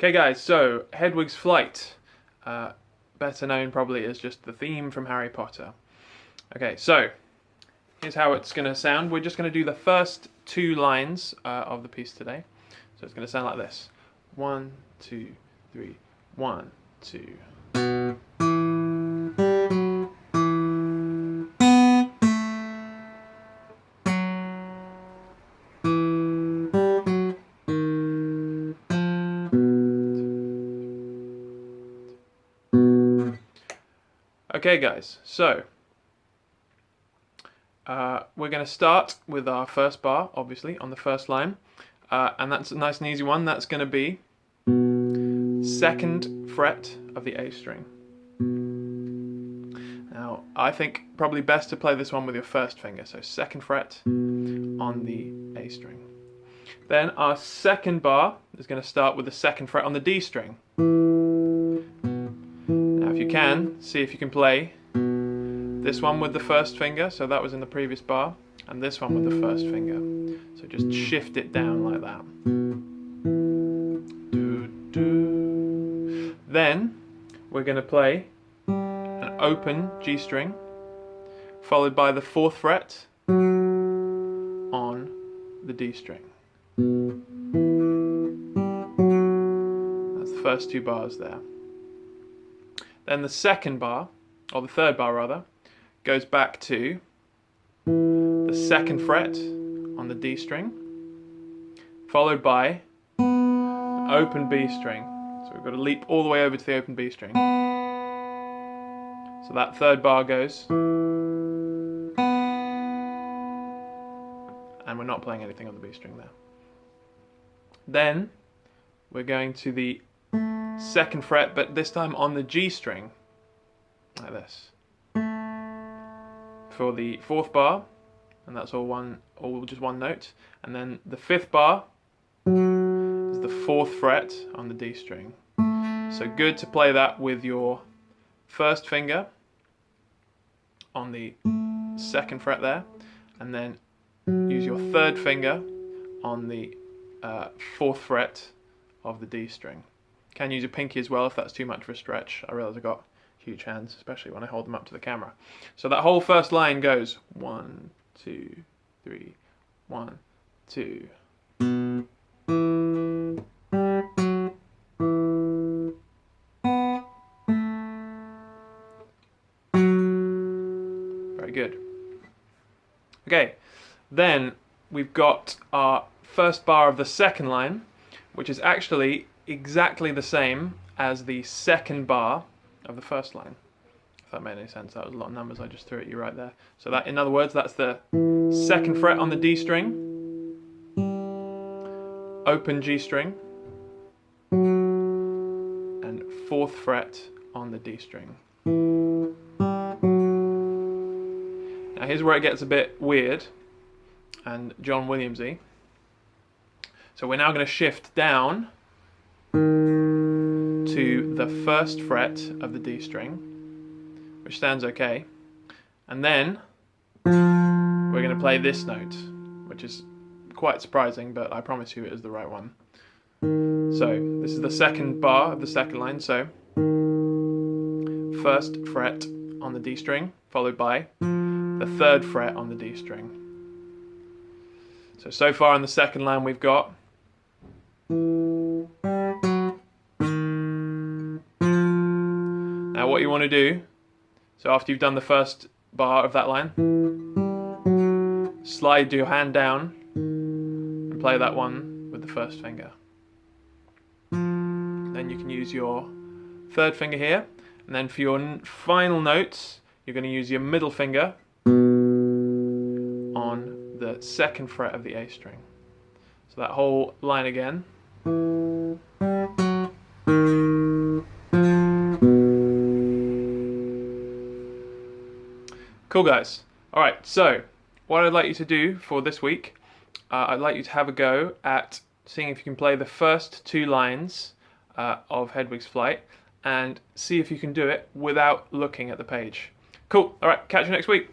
Okay guys, so Hedwig's Flight, better known probably as just the theme from Harry Potter. Okay, so here's how it's going to sound. We're just going to do the first two lines of the piece today. So it's going to sound like this. 1, 2, 3, 1, 2. Okay guys, so we're going to start with our first bar, obviously, on the first line. And that's a nice and easy one. That's going to be 2nd fret of the A string. Now, I think probably best to play this one with your first finger. So 2nd fret on the A string. Then our second bar is going to start with the 2nd fret on the D string. Now if you can, see if you can play this one with the first finger, so that was in the previous bar, and this one with the first finger. So just shift it down like that. Then we're going to play an open G string, followed by the 4th fret on the D string. That's the first two bars there. Then the second bar, or the third bar rather, goes back to the 2nd fret on the D string, followed by an open B string. So we've got to leap all the way over to the open B string. So that third bar goes, and we're not playing anything on the B string there. Then we're going to the 2nd fret, but this time on the G string, like this, for the 4th bar, and that's all just one note. And then the 5th bar is the 4th fret on the D string. So good to play that with your first finger on the 2nd fret there, and then use your 3rd finger on the 4th fret of the D string. Can use your pinky as well if that's too much for a stretch. I realise I've got huge hands, especially when I hold them up to the camera. So that whole first line goes 1, 2, 3, 1, 2. Very good. Okay, then we've got our first bar of the second line, which is actually exactly the same as the second bar of the first line. If that made any sense, that was a lot of numbers I just threw at you right there. So that, in other words, that's the 2nd fret on the D string, open G string, and 4th fret on the D string. Now here's where it gets a bit weird and John Williamsy. So we're now going to shift down to the 1st fret of the D string, which sounds okay, and then we're going to play this note, which is quite surprising, but I promise you it is the right one. So this is the 2nd bar of the second line, so 1st fret on the D string, followed by the 3rd fret on the D string. So far on the second line we've got now what you want to do, so after you've done the first bar of that line, slide your hand down and play that one with the first finger. Then you can use your 3rd finger here, and then for your final notes you're going to use your middle finger on the 2nd fret of the A string. So that whole line again. Cool guys. Alright, so what I'd like you to do for this week, I'd like you to have a go at seeing if you can play the first two lines of Hedwig's Flight and see if you can do it without looking at the page. Cool, alright, catch you next week.